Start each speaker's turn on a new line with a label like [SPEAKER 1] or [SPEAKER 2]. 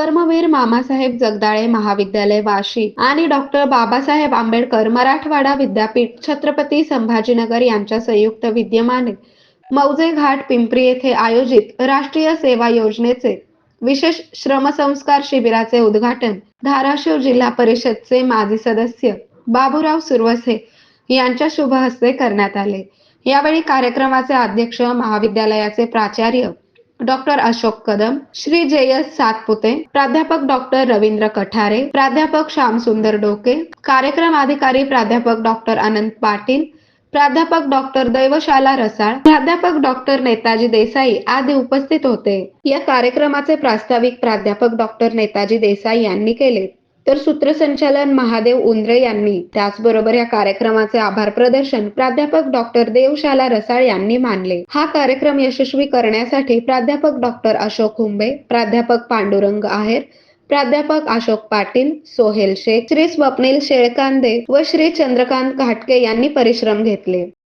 [SPEAKER 1] कर्मवीर मामासाहेब जगदाळे महाविद्यालय वाशी आणि डॉक्टर बाबासाहेब आंबेडकर मराठवाडा विद्यापीठ छत्रपती संभाजीनगर यांच्या संयुक्त विद्यमाने मौजे घाट पिंपरी येथे आयोजित राष्ट्रीय सेवा योजनेचे विशेष श्रमसंस्कार शिबिराचे उद्घाटन धाराशिव जिल्हा परिषदचे माजी सदस्य बाबूराव सुरवसे यांच्या शुभ हस्ते करण्यात आले। यावेळी कार्यक्रमाचे अध्यक्ष महाविद्यालयाचे प्राचार्य डॉक्टर अशोक कदम, श्री जे.एस. सातपुते, प्राध्यापक डॉक्टर रवींद्र कठारे, प्राध्यापक श्यामसुंदर डोके, कार्यक्रम अधिकारी प्राध्यापक डॉक्टर अनंत पाटील, प्राध्यापक डॉक्टर दैवशाला रसाळ, प्राध्यापक डॉक्टर नेताजी देसाई आदी उपस्थित होते। या कार्यक्रमाचे प्रास्ताविक प्राध्यापक डॉक्टर नेताजी देसाई यांनी केले, तर सूत्रसंचालन महादेव उंद्रे यांनी। त्याचबरोबर या कार्यक्रमाचे आभार प्रदर्शन प्राध्यापक डॉक्टर देवशाला रसाळ यांनी मानले। हा कार्यक्रम यशस्वी करण्यासाठी प्राध्यापक डॉक्टर अशोक हुंबे, प्राध्यापक पांडुरंग आहेर, प्राध्यापक अशोक पाटील, सोहेल शेख, श्री स्वप्नील शेळकांदे व श्री चंद्रकांत घाटके यांनी परिश्रम घेतले।